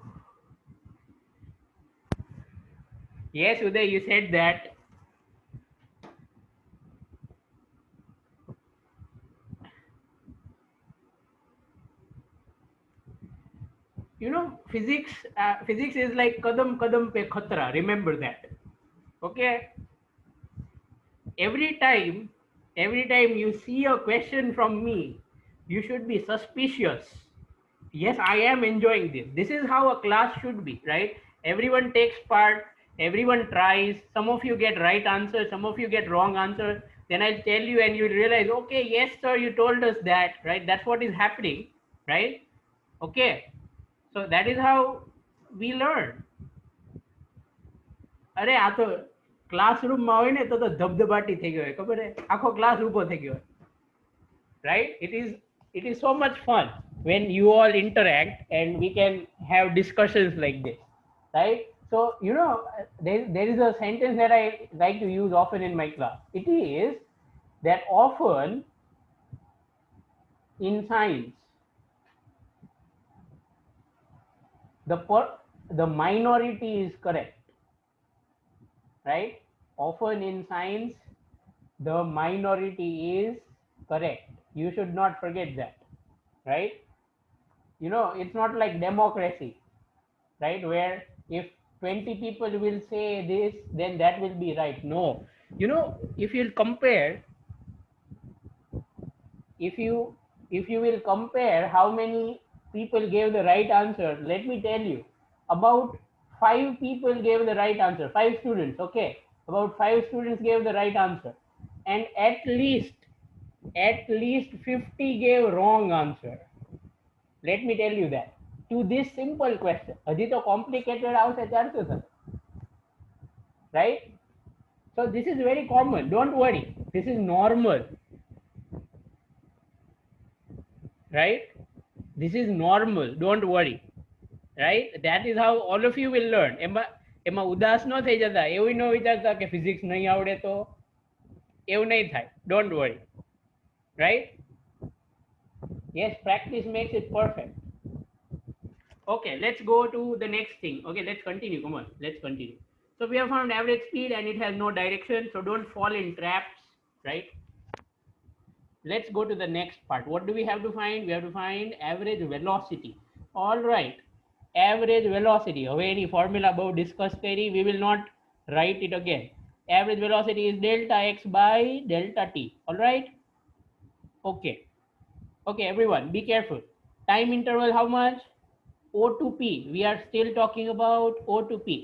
Yes, Uday, you said that. You know, physics is like kadam kadam pe khatra. Remember that. Okay. Every time you see a question from me, you should be suspicious. Yes, I am enjoying this. This is how a class should be, right? Everyone takes part, everyone tries. Some of you get right answer, some of you get wrong answer. Then I'll tell you and you realize, okay, yes, sir, you told us that, right? That's what is happening, right? Okay. So that is how we learn. અરે આ તો ક્લાસરૂમમાં હોય ને તો ધબધબાટી થઈ ગયો હોય, ખબર હે, આખો ક્લાસ ઊભો થઈ ગયો, right? It is so much fun when you all interact and we can have discussions like this, right? So you know, there is a sentence that I like to use often in my class. It is that often in science the minority is correct, right? Often in science the minority is correct. You should not forget that, right? You know, it's not like democracy, right, where if 20 people will say this, then that will be right. No, you know, if you will compare how many people gave the right answer, let me tell you, about 5 people gave the right answer. 5 students, okay, about 5 students gave the right answer, and at least 50 gave wrong answer. Let me tell you that, to this simple question. હજી તો complicated આવશે ત્યાર શું થશે, right? So this is very common. Don't worry, this is normal, right? This is normal, don't worry, right? That is how all of you will learn. એમાં ઉદાસ ન થઈ જતા, એવું ન વિચારતા કે ફિઝિક્સ નહીં આવડે તો એવું નહીં થાય. Don't worry, right? Yes, practice makes it perfect. Okay, let's go to the next thing. Okay, let's continue. Come on, let's continue. So we have found average speed and it has no direction, so don't fall in traps, right? Let's go to the next part. What do we have to find? We have to find average velocity. All right, average velocity. હવે એની formula બહુ discuss કરી. We will not write it again. Average velocity is delta x by delta t. All right. Okay. Okay, everyone, be careful. Time interval, how much? O to P. We are still talking about O to P.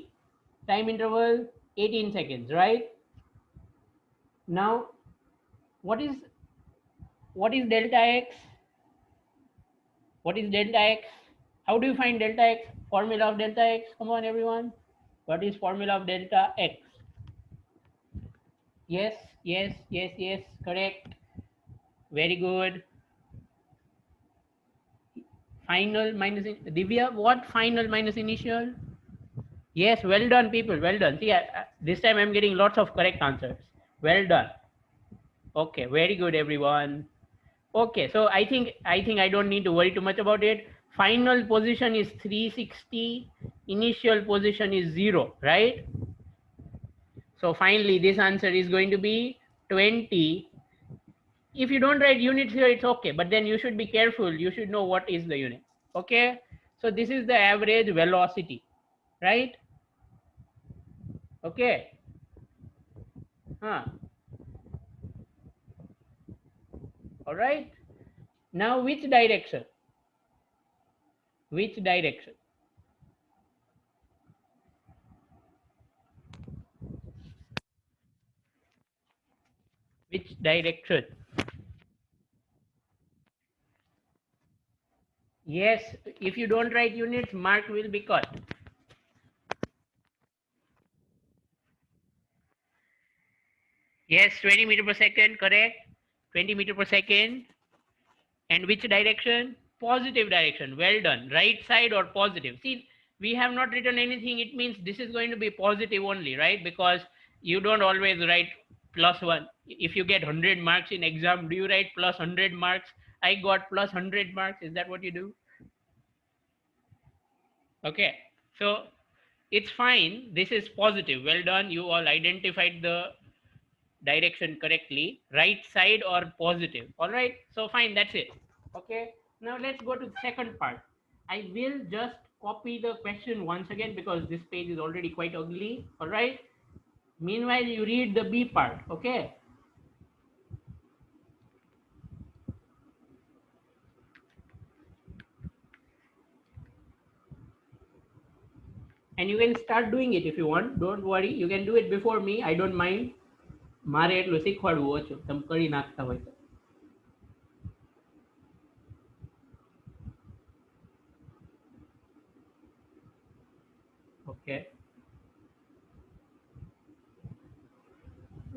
Time interval 18 seconds, right? Now, what is delta x? What is delta x? How do you find delta x? Formula of delta x. Come on, everyone. What is formula of delta x? Yes, yes, yes, yes. Correct. Very good. Final minus Divya. What final minus initial? Yes, well done, people. Well done. See, this time I'm getting lots of correct answers. Well done. Okay, very good, everyone. Okay, so I think I don't need to worry too much about it. Final position is 360. Initial position is 0, right? So finally, this answer is going to be 20. If you don't write units here, it's okay. But then you should be careful. You should know what is the unit. Okay. So this is the average velocity, right? Okay. All right. Now, which direction? Which direction? Which direction? Yes, if you don't write units, mark will be cut. Yes, 20 meter per second, correct. 20 meter per second. And which direction? Positive direction. Well done. Right side or positive? See, we have not written anything. It means this is going to be positive only, right? Because you don't always write +1. If you get 100 marks in exam, do you write +100 marks? I got +100 marks. Is that what you do? Okay. So it's fine. This is positive. Well done. You all identified the direction correctly. Right side or positive. All right. So fine. That's it. Okay. Now let's go to the second part. I will just copy the question once again because this page is already quite ugly. All right. Meanwhile, you read the B part. Okay. And you can start doing it if you want. Don't worry. You can do it before me. I don't mind. મારે એટલું શીખવાડવું ઓછું તમે કરી નાખતા હોય તો. Okay.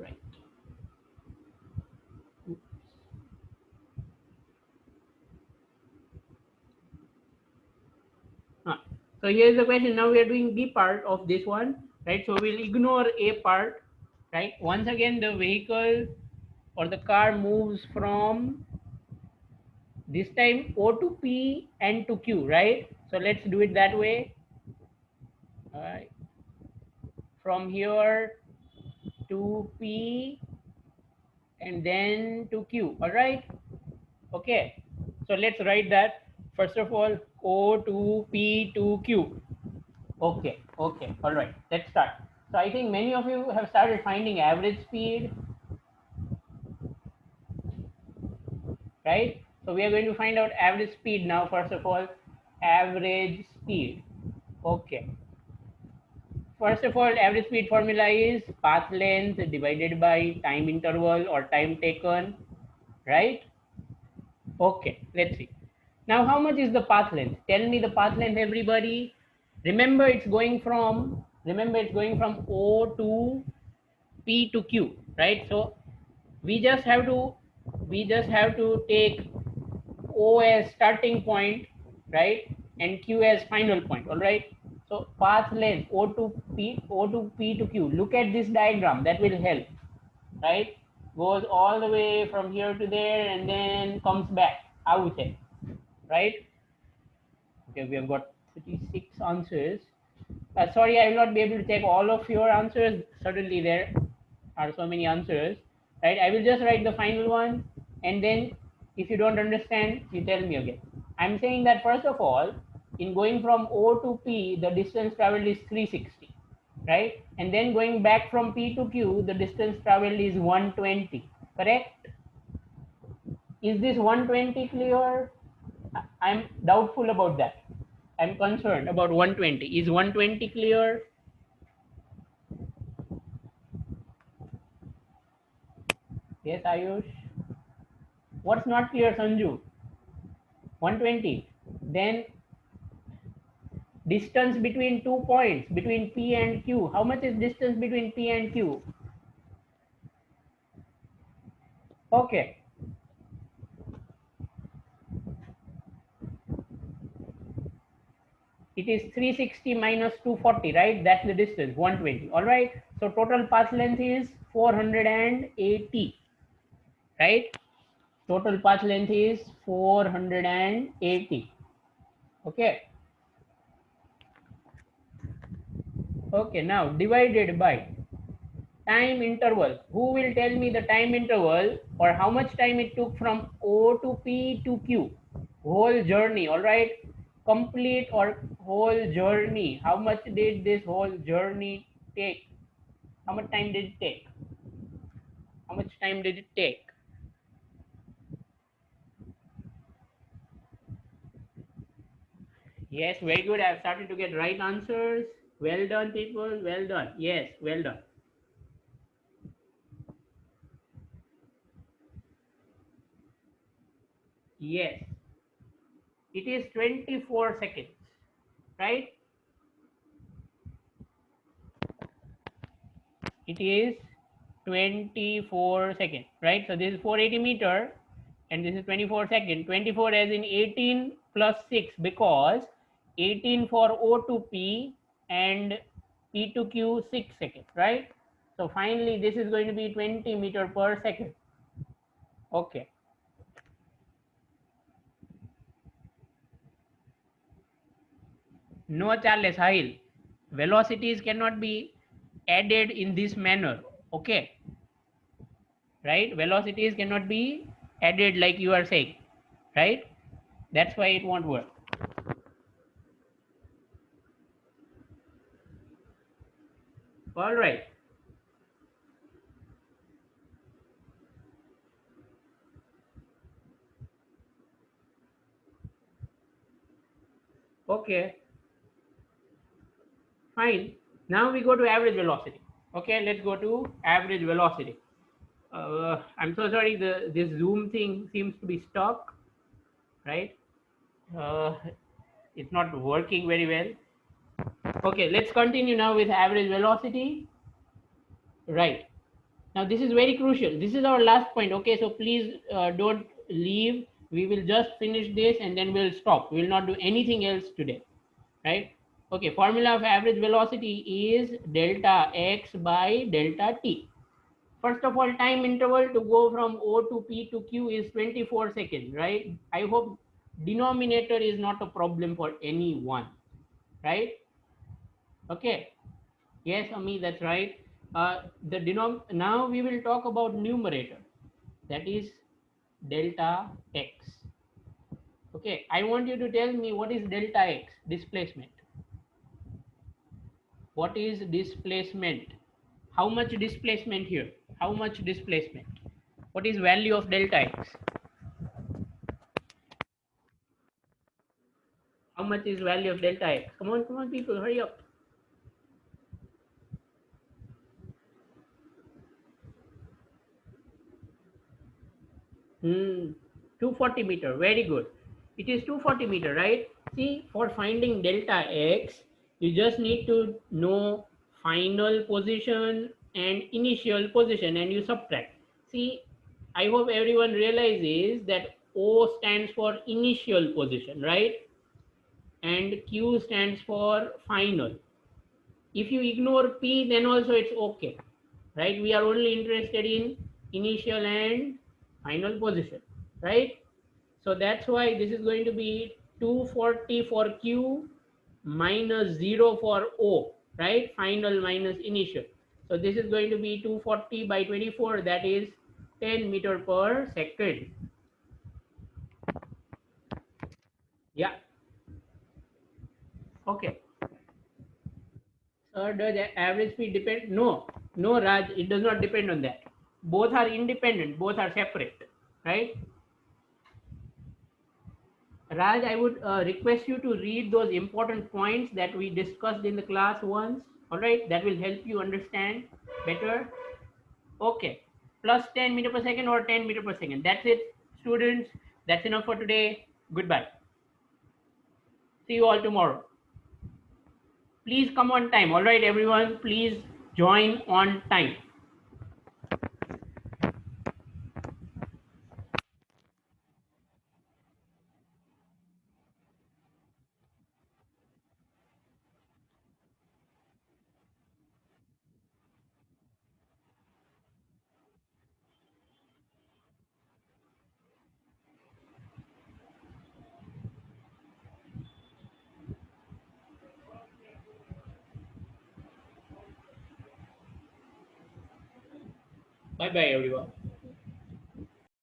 Right. So here's the question. Now we are doing B part of this one, right? So we'll ignore A part, right? Once again, the vehicle or the car moves from this time O to P and to Q, right? So let's do it that way. All right. From here to P and then to Q. All right. Okay. So let's write that. First of all, O to P to Q. Okay. Okay. All right. Let's start. So I think many of you have started finding average speed, right? So we are going to find out average speed now. First of all, average speed. Okay. First of all, average speed formula is path length divided by time interval or time taken, right? Okay, let's see. Now, how much is the path length? Tell me the path length, everybody. Remember, it's going from O to P to Q, right? So we just have to take O as starting point, right? and Q as final point. All right. So path length O to P to Q. Look at this diagram. That will help. Right. Goes all the way from here to there and then comes back out. Right. Okay. We have got 36 answers. Sorry, I will not be able to take all of your answers. Certainly, there are so many answers, right? I will just write the final one, and then if you don't understand, you tell me again. I'm saying that first of all, in going from O to P, the distance traveled is 360, right? And then going back from P to Q, the distance traveled is 120, correct? Is this 120 clear? I'm doubtful about that. I'm concerned about 120. Is 120 clear? Yes, Ayush. What's not clear, Sanju? 120. Then distance between 2 points, between P and Q. How much is distance between P and Q? Okay. It is 360 minus 240, right? That's the distance, 120. All right. So total path length is 480, right? Total path length is 480. Okay. Okay. Now divided by time interval. Who will tell me the time interval or how much time it took from O to P to Q? Whole journey, all right? Complete or whole journey. How much did this whole journey take? How much time did it take? How much time did it take? Yes, very good. I've started to get right answers. Well done, people. Well done. Yes, well done. Yes, it is 24 seconds, right? It is 24 seconds, right? So this is 480 meter and this is 24 seconds. 24 as in 18 plus 6 because 18 for O to P and P to Q 6 seconds, right? So finally this is going to be 20 meter per second. Okay. No, Charles Hile. Velocities cannot be added in this manner. Okay. Right? Velocities cannot be added like you are saying. Right? That's why it won't work. All right. Okay. Fine. Now we go to average velocity. Okay, let's go to average velocity. I'm so sorry, this Zoom thing seems to be stuck, right? Uh, it's not working very well. Okay, let's continue now with average velocity. Right. Now this is very crucial. This is our last point. Okay, so please don't leave. We will just finish this and then we'll stop. We will not do anything else today, right? Okay, formula of average velocity is delta x by delta t. First of all, time interval to go from O to P to Q is 24 seconds, right? I hope denominator is not a problem for anyone, right? Okay. Yes, Ami, that's right. Now we will talk about numerator. That is delta x. Okay, I want you to tell me what is delta x, displacement. What is displacement? How much displacement here? How much displacement? What is value of delta x? How much is value of delta x? Come on, people, hurry up. Hmm, 240 meter. Very good. It is 240 meter, right? See, for finding delta x, you just need to know final position and initial position and you subtract. See, I hope everyone realizes that O stands for initial position, right? and Q stands for final. If you ignore P, then also it's okay, right? We are only interested in initial and final position, right? So that's why this is going to be 240 for Q minus 0 for O, right? Final minus initial. So this is going to be 240 by 24, that is 10 meter per second. Yeah, okay. Does the average speed depend? No, no, Raj, it does not depend on that. Both are independent, both are separate, right? Raj, I would request you to read those important points that we discussed in the class once. All right, that will help you understand better. Okay, plus 10 meter per second or 10 meter per second. That's it, students. That's enough for today. Goodbye. See you all tomorrow. Please come on time. All right, everyone, please join on time. Bye bye, everyone.